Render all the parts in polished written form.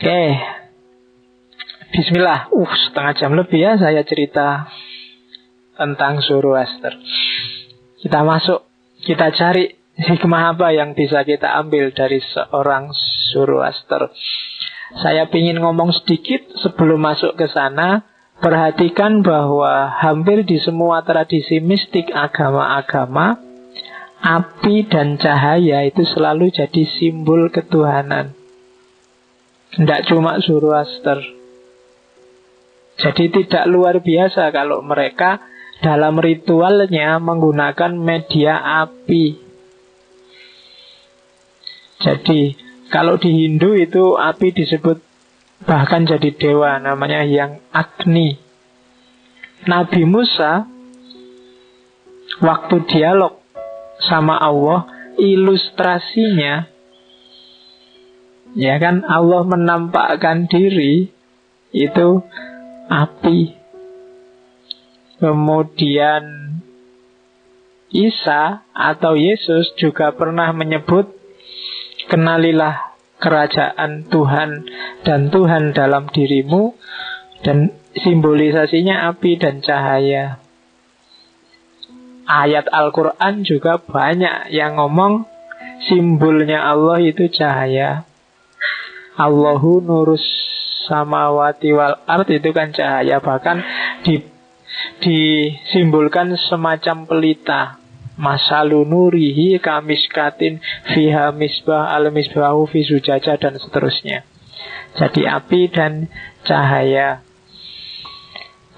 Oke, bismillah. Setengah jam lebih ya saya cerita tentang Zoroaster. Kita masuk, kita cari hikmah apa yang bisa kita ambil dari seorang Zoroaster. Saya ingin ngomong sedikit sebelum masuk ke sana. Perhatikan bahwa hampir di semua tradisi mistik agama-agama, api dan cahaya itu selalu jadi simbol ketuhanan. Tidak cuma Zoroaster. Jadi tidak luar biasa kalau mereka dalam ritualnya menggunakan media api. Jadi kalau di Hindu itu api disebut bahkan jadi dewa, namanya yang Agni. Nabi Musa waktu dialog sama Allah, ilustrasinya ya kan, Allah menampakkan diri itu api. Kemudian Isa atau Yesus juga pernah menyebut, kenalilah kerajaan Tuhan dan Tuhan dalam dirimu, dan simbolisasinya api dan cahaya. Ayat Al-Quran juga banyak yang ngomong simbolnya Allah itu cahaya. Allahu nurus samawati wal ard, itu kan cahaya. Bahkan disimbolkan semacam pelita. Masalu nurihi kamiskatin fiha misbah al-misbahu fi zujaja, dan seterusnya. Jadi api dan cahaya.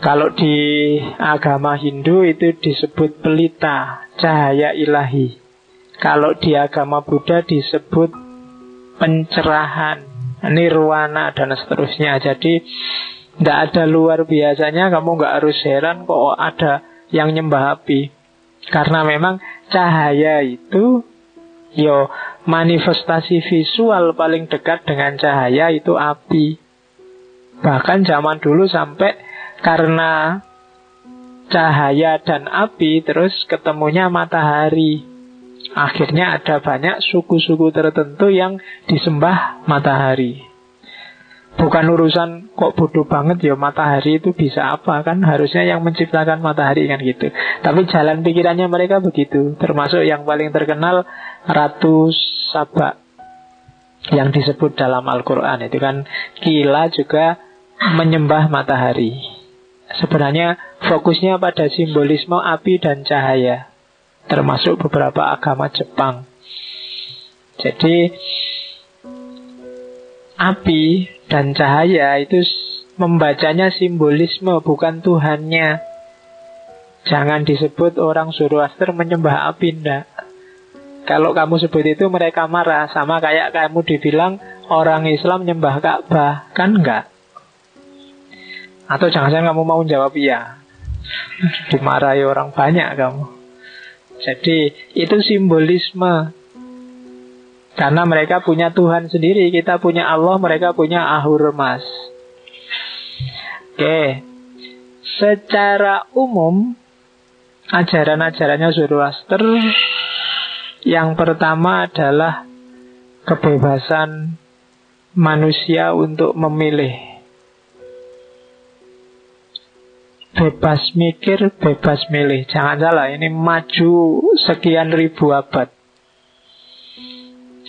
Kalau di agama Hindu itu disebut pelita, cahaya ilahi. Kalau di agama Buddha disebut pencerahan, nirwana, dan seterusnya. Jadi tidak ada luar biasanya, kamu nggak harus heran kok ada yang nyembah api. Karena memang cahaya itu manifestasi visual paling dekat dengan cahaya itu api. Bahkan zaman dulu sampai karena cahaya dan api terus ketemunya matahari. Akhirnya ada banyak suku-suku tertentu yang disembah matahari. Bukan urusan kok bodoh banget ya matahari itu bisa apa, kan harusnya yang menciptakan matahari kan gitu. Tapi jalan pikirannya mereka begitu. Termasuk yang paling terkenal Ratu Saba yang disebut dalam Al-Quran. Itu kan Kila juga menyembah matahari. Sebenarnya fokusnya pada simbolisme api dan cahaya, termasuk beberapa agama Jepang. Jadi api dan cahaya itu membacanya simbolisme, bukan Tuhannya. Jangan disebut orang Zoroaster menyembah api, ndak. Kalau kamu sebut itu mereka marah. Sama kayak kamu dibilang orang Islam menyembah Ka'bah, kan enggak? Atau jangan-jangan kamu mau jawab iya, dimarahi orang banyak kamu. Jadi itu simbolisme. Karena mereka punya Tuhan sendiri, kita punya Allah, mereka punya Ahurmas. Oke. Secara umum ajaran-ajarannya Zoroaster, yang pertama adalah kebebasan manusia untuk memilih. Bebas mikir, bebas milih. Jangan salah, ini maju sekian ribu abad.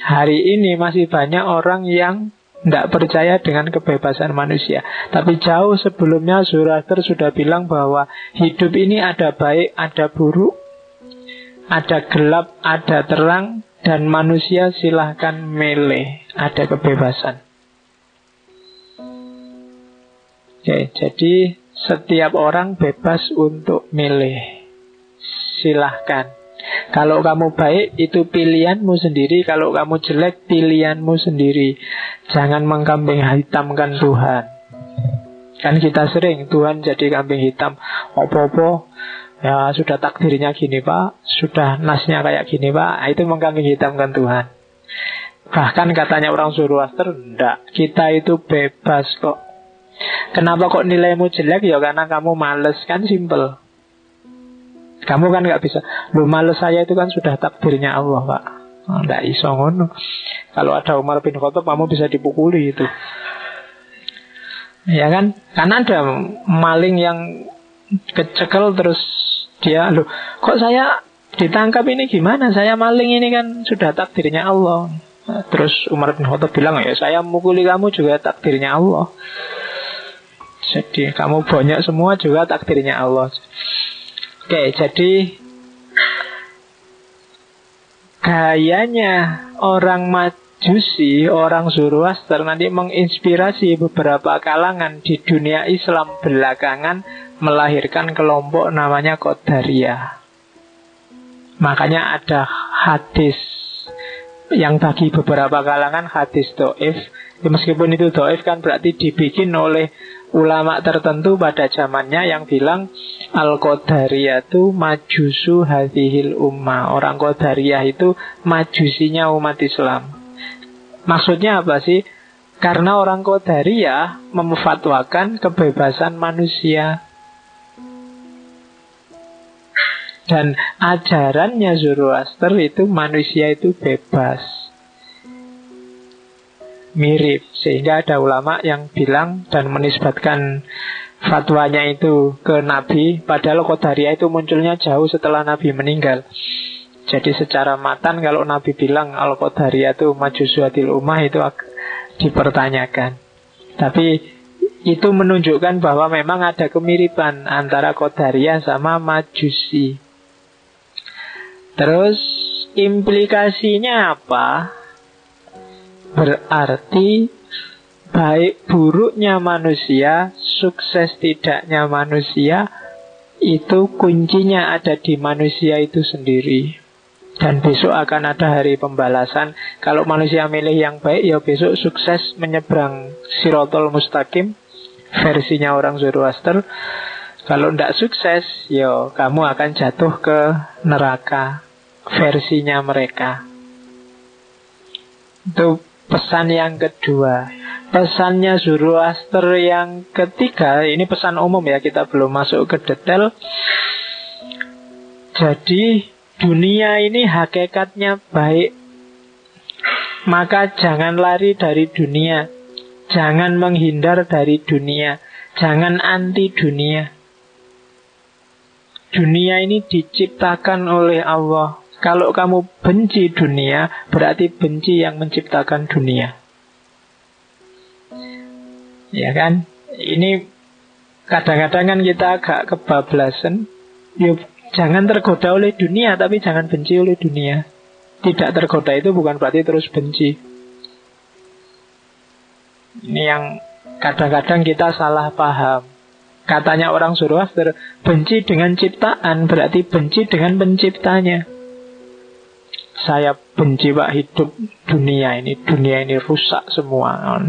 Hari ini masih banyak orang yang tidak percaya dengan kebebasan manusia. Tapi jauh sebelumnya Zoroaster sudah bilang bahwa hidup ini ada baik, ada buruk, ada gelap, ada terang, dan manusia silahkan milih. Ada kebebasan. Oke, jadi setiap orang bebas untuk milih. Silahkan. Kalau kamu baik, itu pilihanmu sendiri. Kalau kamu jelek, pilihanmu sendiri. Jangan mengkambing hitamkan Tuhan. Kan kita sering Tuhan jadi kambing hitam. Apa-apa, ya sudah takdirnya gini Pak, sudah nasnya kayak gini Pak. Itu mengkambing hitamkan Tuhan. Bahkan katanya orang Zoroaster, enggak, kita itu bebas kok. Kenapa kok nilaimu jelek? Ya karena kamu males, kan simple. Kamu kan gak bisa, lu males saya itu kan sudah takdirnya Allah Pak. Nggak iso ngono. Kalau ada Umar bin Khattab, kamu bisa dipukuli itu. Ya kan? Karena ada maling yang kecekel terus dia, loh kok saya ditangkap ini gimana? Saya maling ini kan sudah takdirnya Allah. Nah, terus Umar bin Khattab bilang, ya saya mukuli kamu juga takdirnya Allah. Jadi kamu bonyok semua juga takdirnya Allah. Oke, jadi gayanya orang Majusi, orang Zoroaster nanti menginspirasi beberapa kalangan di dunia Islam belakangan melahirkan kelompok namanya Qadariyah. Makanya ada hadis yang bagi beberapa kalangan hadis do'if. Ya, meskipun itu do'if kan berarti dibikin oleh ulama tertentu pada zamannya yang bilang Al-Qadariyah itu majusu hadhil ummah. Orang Qadariyah itu majusinya umat Islam. Maksudnya apa sih? Karena orang Qadariyah memfatwakan kebebasan manusia. Dan ajarannya Zoroaster itu manusia itu bebas. Mirip. Sehingga ada ulama yang bilang dan menisbatkan fatwanya itu ke Nabi. Padahal Qadariyah itu munculnya jauh setelah Nabi meninggal. Jadi secara matan kalau Nabi bilang Al-Qadariyah itu majusu hadhil ummah itu dipertanyakan. Tapi itu menunjukkan bahwa memang ada kemiripan antara Qadariyah sama Majusi. Terus implikasinya apa? Berarti baik buruknya manusia, sukses tidaknya manusia, itu kuncinya ada di manusia itu sendiri. Dan besok akan ada hari pembalasan. Kalau manusia milih yang baik, ya besok sukses menyeberang Sirotol Mustaqim, versinya orang Zoroaster. Kalau tidak sukses, ya kamu akan jatuh ke neraka, versinya mereka. Itu pesan yang kedua. Pesannya Zoroaster yang ketiga, ini pesan umum ya, kita belum masuk ke detail. Jadi dunia ini hakikatnya baik, maka jangan lari dari dunia, jangan menghindar dari dunia, jangan anti dunia. Dunia ini diciptakan oleh Allah. Kalau kamu benci dunia, berarti benci yang menciptakan dunia. Ya kan? Ini kadang-kadang kan kita agak kebablasan. Yuk, jangan tergoda oleh dunia, tapi jangan benci oleh dunia. Tidak tergoda itu bukan berarti terus benci. Ini yang kadang-kadang kita salah paham. Katanya orang Zoroaster, benci dengan ciptaan berarti benci dengan penciptanya. Saya benci pak hidup dunia ini rusak semua.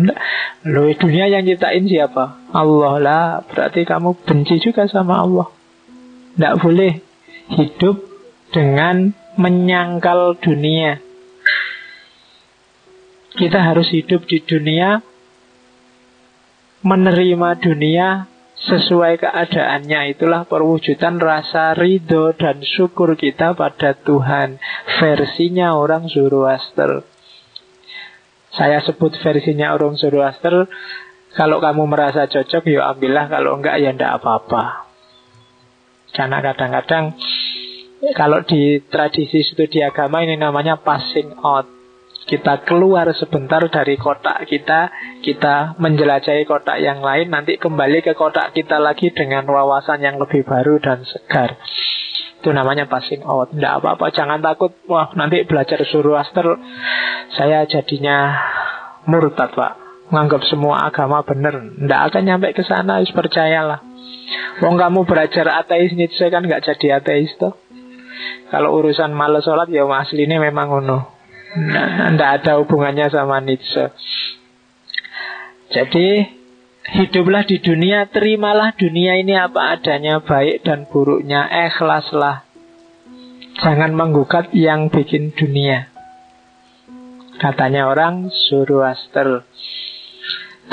Loh, dunia yang ciptain siapa? Allah lah. Berarti kamu benci juga sama Allah. Tidak boleh hidup dengan menyangkal dunia. Kita harus hidup di dunia, menerima dunia sesuai keadaannya. Itulah perwujudan rasa ridho dan syukur kita pada Tuhan. Versinya orang Zoroaster. Saya sebut versinya orang Zoroaster. Kalau kamu merasa cocok, ya ambillah. Kalau enggak, ya enggak apa-apa. Karena kadang-kadang kalau di tradisi studi agama ini namanya passing out. Kita keluar sebentar dari kotak kita, kita menjelajahi kotak yang lain, nanti kembali ke kotak kita lagi dengan wawasan yang lebih baru dan segar. Itu namanya passing out. Tidak apa-apa, jangan takut. Wah, nanti belajar Zoroaster saya jadinya murtad pak, menganggap semua agama benar. Tidak akan nyampe ke sana, percayalah. Wong kamu belajar ateis Nietzsche kan nggak jadi ateis toh. Kalau urusan malas sholat ya aslinya memang ngono. Tidak ada hubungannya sama Nietzsche. Jadi hiduplah di dunia, terimalah dunia ini apa adanya, baik dan buruknya, ikhlaslah. Jangan menggugat yang bikin dunia. Katanya orang Zoroaster.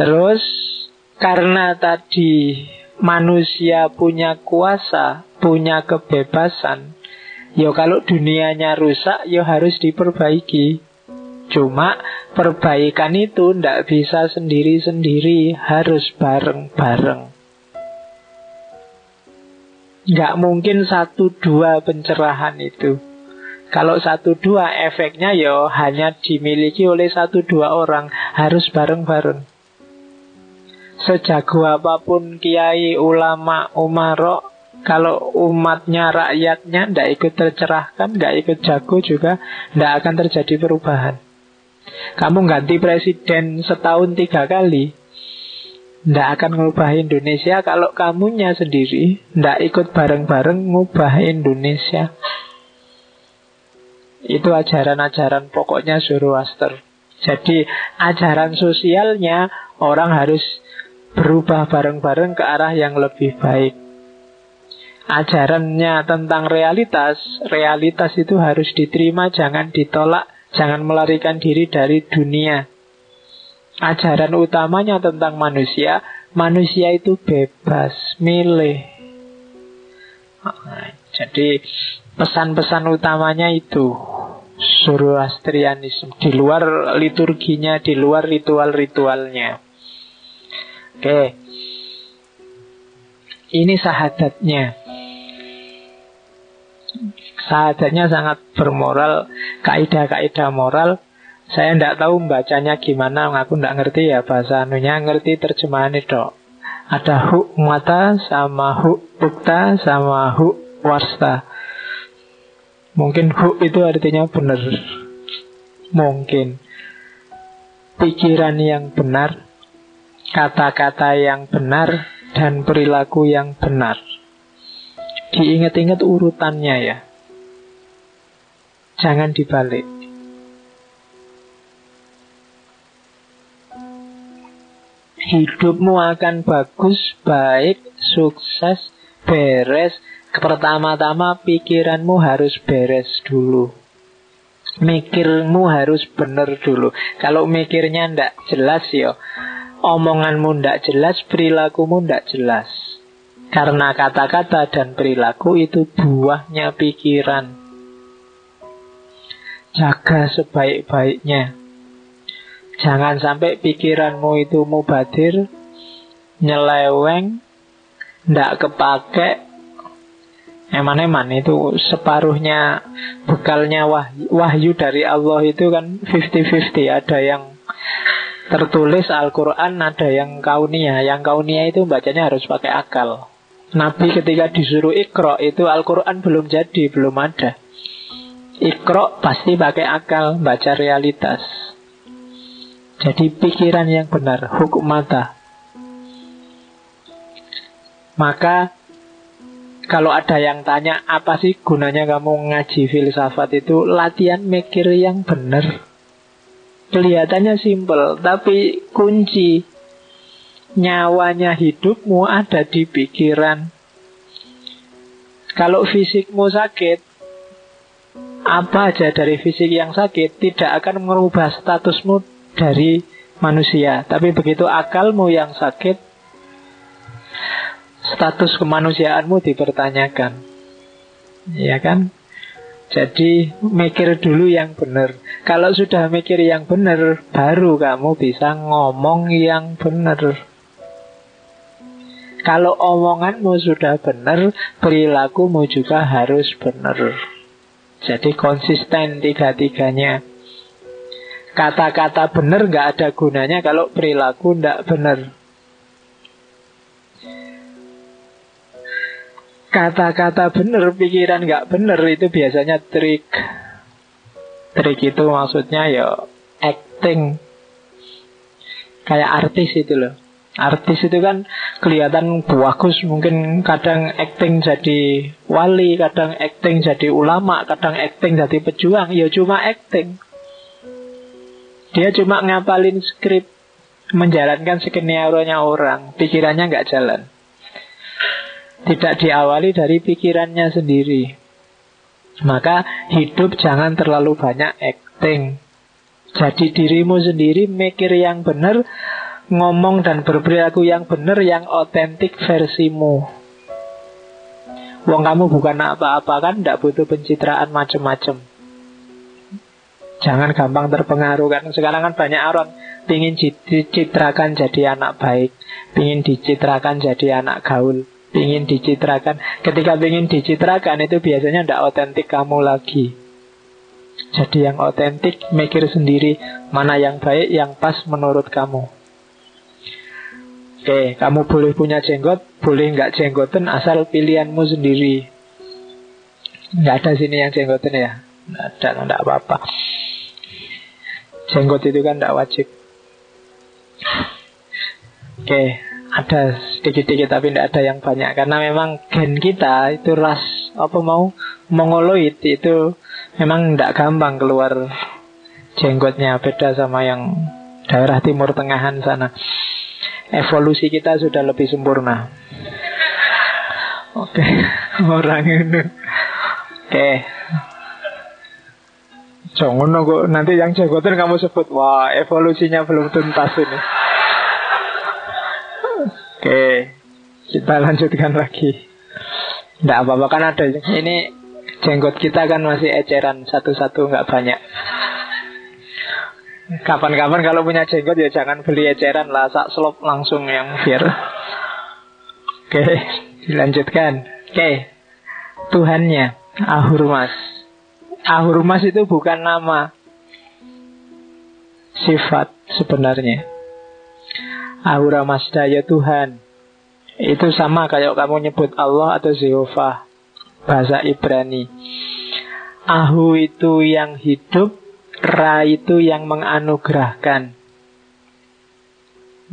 Terus karena tadi manusia punya kuasa, punya kebebasan, ya kalau dunianya rusak, ya harus diperbaiki. Cuma perbaikan itu tidak bisa sendiri-sendiri, harus bareng-bareng. Nggak mungkin 1-2 pencerahan itu. Kalau 1-2 efeknya ya hanya dimiliki oleh 1-2 orang. Harus bareng-bareng. Sejago apapun kiai, ulama, umarok, kalau umatnya, rakyatnya tidak ikut tercerahkan, tidak ikut jago juga, tidak akan terjadi perubahan. Kamu ganti presiden setahun 3 kali, tidak akan ngubah Indonesia kalau kamunya sendiri tidak ikut bareng-bareng ngubah Indonesia. Itu ajaran-ajaran pokoknya Zoroaster. Jadi ajaran sosialnya orang harus berubah bareng-bareng ke arah yang lebih baik. Ajarannya tentang realitas, realitas itu harus diterima, jangan ditolak, jangan melarikan diri dari dunia. Ajaran utamanya tentang manusia, manusia itu bebas, milih. Jadi pesan-pesan utamanya itu Zoroastrianisme, di luar liturginya, di luar ritual-ritualnya. Oke. Ini sahadatnya. Sahadatnya sangat bermoral, kaidah-kaidah moral. Saya tidak tahu bacanya gimana, aku tidak ngerti ya bahasa anunya, ngerti terjemahan itu. Ada huk mata sama huk ukta sama huk warsta. Mungkin huk itu artinya benar. Mungkin pikiran yang benar, kata-kata yang benar, dan perilaku yang benar. Diingat-ingat urutannya ya. Jangan dibalik. Hidupmu akan bagus, baik, sukses, beres. Pertama-tama pikiranmu harus beres dulu. Mikirmu harus benar dulu. Kalau mikirnya ndak jelas ya, omonganmu ndak jelas, perilakumu ndak jelas. Karena kata-kata dan perilaku itu buahnya pikiran. Jaga sebaik-baiknya. Jangan sampai pikiranmu itu mubadir, nyeleweng, ndak kepake. Eman-eman itu separuhnya bekalnya wahyu dari Allah itu kan 50-50. Ada yang tertulis Al-Quran, ada yang kauniyah. Yang kauniyah itu bacanya harus pakai akal. Nabi ketika disuruh Iqra itu Al-Quran belum jadi, belum ada. Iqra pasti pakai akal, baca realitas. Jadi pikiran yang benar, hukum mata. Maka kalau ada yang tanya, apa sih gunanya kamu ngaji filsafat itu? Latihan mikir yang benar. Kelihatannya simpel, tapi kunci nyawanya hidupmu ada di pikiran. Kalau fisikmu sakit, apa aja dari fisik yang sakit tidak akan merubah statusmu dari manusia. Tapi begitu akalmu yang sakit, status kemanusiaanmu dipertanyakan. Ya kan? Jadi mikir dulu yang benar. Kalau sudah mikir yang benar, baru kamu bisa ngomong yang benar. Kalau omonganmu sudah benar, perilakumu juga harus benar. Jadi konsisten tiga-tiganya. Kata-kata benar gak ada gunanya kalau perilaku gak benar. Kata-kata benar, pikiran gak benar, itu biasanya trik. Trik itu maksudnya ya acting. Kayak artis itu loh. Artis itu kan kelihatan bagus, mungkin kadang acting jadi wali, kadang acting jadi ulama, kadang acting jadi pejuang. Ya cuma acting. Dia cuma ngapalin skrip, menjalankan skenario-nya orang. Pikirannya gak jalan. Tidak diawali dari pikirannya sendiri. Maka hidup jangan terlalu banyak acting. Jadi dirimu sendiri, mikir yang benar, ngomong dan berperilaku yang benar, yang otentik versimu. Wong kamu bukan apa-apa kan, tidak butuh pencitraan macam-macam. Jangan gampang terpengaruh. Karena sekarang kan banyak orang pingin dicitrakan jadi anak baik, pingin dicitrakan jadi anak gaul, pingin dicitrakan. Ketika pingin dicitrakan itu biasanya tidak otentik kamu lagi. Jadi yang otentik, mikir sendiri mana yang baik, yang pas menurut kamu. Oke, kamu boleh punya jenggot, boleh nggak jenggoten, asal pilihanmu sendiri. Nggak ada sini yang jenggoten ya. Nggak ada, nggak apa-apa. Jenggot itu kan nggak wajib. Oke, ada sedikit-sedikit tapi tidak ada yang banyak. Karena memang gen kita itu ras mongoloid itu memang tidak gampang keluar jenggotnya. Beda sama yang daerah timur tengahan sana. Evolusi kita sudah lebih sempurna. Oke, orang ini. Oke. Jangan nunggu nanti yang jenggotan kamu sebut. Wah, evolusinya belum tuntas ini. Oke, kita lanjutkan lagi. Tidak apa-apa kan ada. Ini jenggot kita kan masih eceran satu-satu, nggak banyak. Kapan-kapan kalau punya jenggot ya jangan beli eceran lah, sak selop langsung yang biar. Oke, dilanjutkan. Oke, Tuhannya Ahurmas. Ahurmas itu bukan nama, sifat sebenarnya. Ahura Mazda ya Tuhan. Itu sama kayak kamu nyebut Allah atau Jehovah, bahasa Ibrani. Ahu itu yang hidup, Ra itu yang menganugerahkan.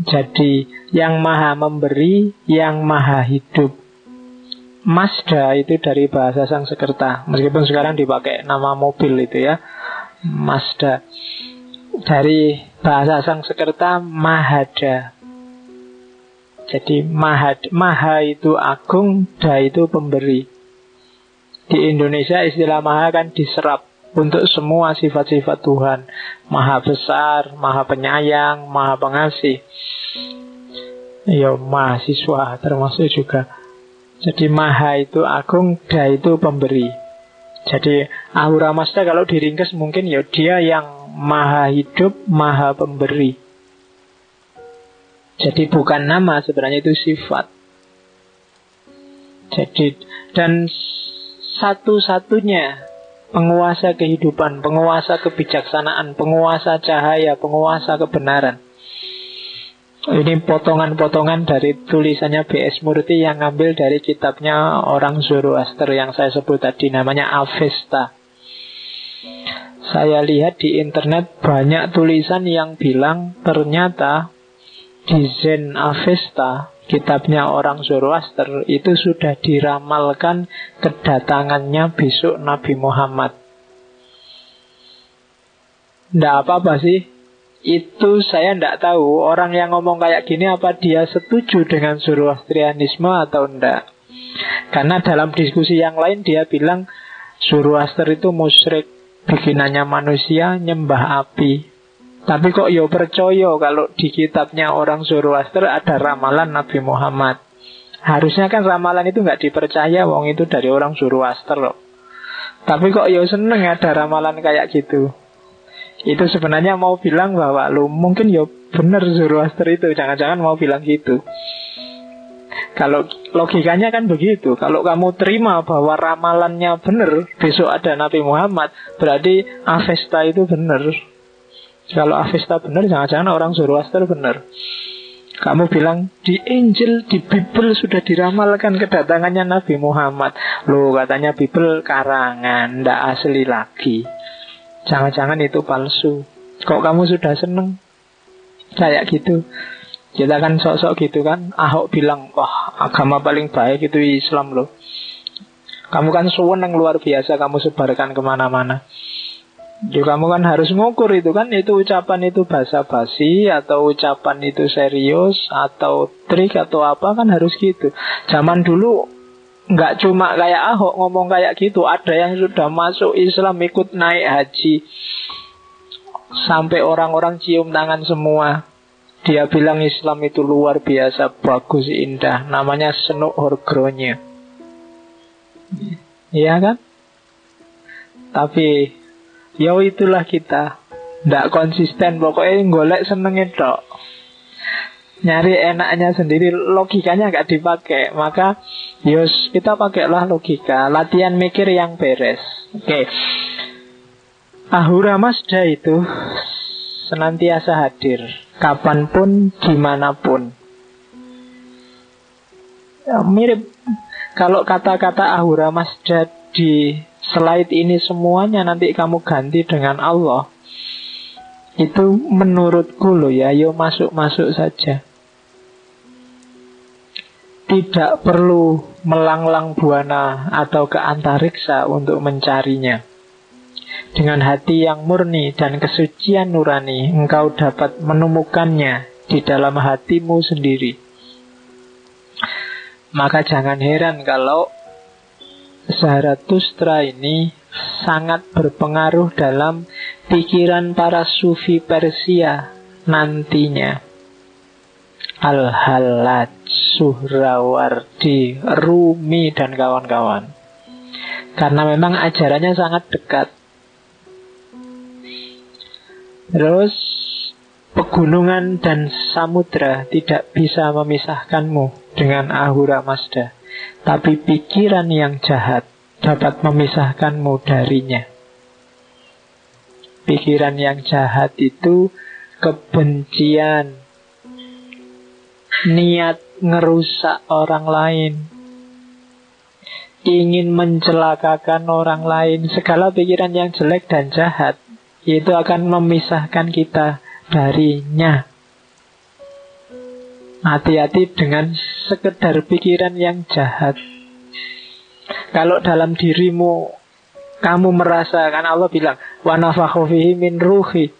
Jadi yang maha memberi, yang maha hidup. Mazda itu dari bahasa Sanskerta. Meskipun sekarang dipakai nama mobil itu ya, Mazda. Dari bahasa Sanskerta Mahada. Jadi maha itu agung, da itu pemberi. Di Indonesia istilah maha kan diserap untuk semua sifat-sifat Tuhan. Maha besar, maha penyayang, maha pengasih. Ya, mahasiswa termasuk juga. Jadi maha itu agung, da itu pemberi. Jadi Ahura Mazda kalau diringkas mungkin ya dia yang maha hidup, maha pemberi. Jadi bukan nama, sebenarnya itu sifat. Jadi dan satu-satunya penguasa kehidupan, penguasa kebijaksanaan, penguasa cahaya, penguasa kebenaran. Ini potongan-potongan dari tulisannya B.S. Murty yang ngambil dari kitabnya orang Zoroaster yang saya sebut tadi, namanya Avesta. Saya lihat di internet banyak tulisan yang bilang ternyata di Zen Avesta, kitabnya orang Zoroaster, itu sudah diramalkan kedatangannya besok Nabi Muhammad. Nggak apa-apa sih. Itu saya tidak tahu orang yang ngomong kayak gini apa dia setuju dengan Zoroastrianisme atau enggak. Karena dalam diskusi yang lain dia bilang Zoroaster itu musyrik, bikinannya manusia nyembah api. Tapi kok ya percaya kalau di kitabnya orang Zoroaster ada ramalan Nabi Muhammad. Harusnya kan ramalan itu nggak dipercaya, wong itu dari orang Zoroaster loh. Tapi kok ya seneng ada ramalan kayak gitu. Itu sebenarnya mau bilang bahwa lo mungkin ya bener Zoroaster itu, jangan-jangan mau bilang gitu. Kalau logikanya kan begitu. Kalau kamu terima bahwa ramalannya bener, besok ada Nabi Muhammad, berarti Avesta itu bener. Kalau Avesta benar, jangan-jangan orang Zoroaster benar. Kamu bilang di Injil, di Bible sudah diramalkan kedatangannya Nabi Muhammad. Loh, katanya Bible karangan, ndak asli lagi. Jangan-jangan itu palsu. Kok kamu sudah seneng kayak gitu? Kita kan sok-sok gitu kan. Ahok bilang, wah agama paling baik itu Islam loh. Kamu kan seneng luar biasa, kamu sebarkan kemana-mana. Ya kamu kan harus ngukur itu kan, itu ucapan itu basa-basi atau ucapan itu serius atau trik atau apa, kan harus gitu. Zaman dulu nggak cuma kayak Ahok ngomong kayak gitu, ada yang sudah masuk Islam ikut naik haji sampai orang-orang cium tangan semua. Dia bilang Islam itu luar biasa, bagus, indah. Namanya Senuk Horgronya. Iya kan? Tapi Ya itulah kita, ndak konsisten, pokoknya golek senengnya tok, nyari enaknya sendiri, logikanya gak dipakai. Maka yos kita pakailah logika, latihan mikir yang beres. Oke. Ahura Mazda itu senantiasa hadir, kapanpun, dimanapun. Ya, mirip kalau kata-kata Ahura Mazda di slide ini semuanya nanti kamu ganti dengan Allah, itu menurutku loh ya, yo masuk-masuk saja. Tidak perlu melanglang buana atau ke antariksa untuk mencarinya. Dengan hati yang murni dan kesucian nurani, engkau dapat menemukannya di dalam hatimu sendiri. Maka jangan heran kalau Zarathustra ini sangat berpengaruh dalam pikiran para sufi Persia nantinya. Al-Hallaj, Suhrawardi, Rumi, dan kawan-kawan. Karena memang ajarannya sangat dekat. Terus pegunungan dan samudra tidak bisa memisahkanmu dengan Ahura Mazda, tapi pikiran yang jahat dapat memisahkanmu darinya. Pikiran yang jahat itu kebencian, niat ngerusak orang lain, ingin mencelakakan orang lain. Segala pikiran yang jelek dan jahat itu akan memisahkan kita darinya. Hati-hati dengan sekedar pikiran yang jahat. Kalau dalam dirimu kamu merasa, kan Allah bilang wa nafakhu fihi min ruhi,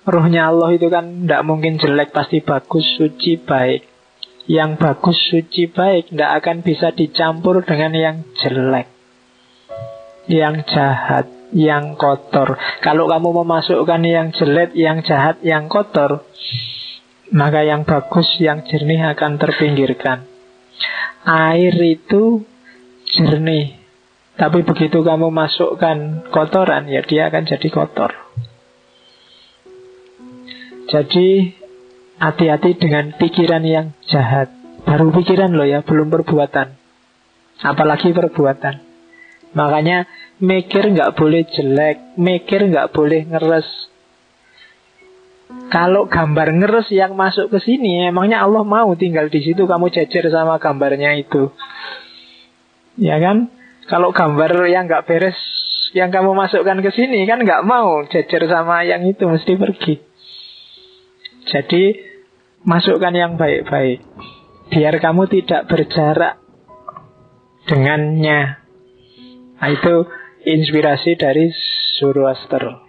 ruhnya Allah itu kan tidak mungkin jelek, pasti bagus, suci, baik. Yang bagus, suci, baik tidak akan bisa dicampur dengan yang jelek, yang jahat, yang kotor. Kalau kamu memasukkan yang jelek, yang jahat, yang kotor, maka yang bagus, yang jernih akan terpinggirkan. Air itu jernih, tapi begitu kamu masukkan kotoran, ya dia akan jadi kotor. Jadi hati-hati dengan pikiran yang jahat. Baru pikiran loh ya, belum perbuatan. Apalagi perbuatan. Makanya mikir gak boleh jelek, mikir gak boleh ngeres. Kalau gambar ngeres yang masuk ke sini, emangnya Allah mau tinggal di situ kamu jejer sama gambarnya itu? Ya kan? Kalau gambar yang gak beres yang kamu masukkan ke sini, kan gak mau jejer sama yang itu, mesti pergi. Jadi masukkan yang baik-baik, biar kamu tidak berjarak dengannya. Nah, itu inspirasi dari Zoroaster.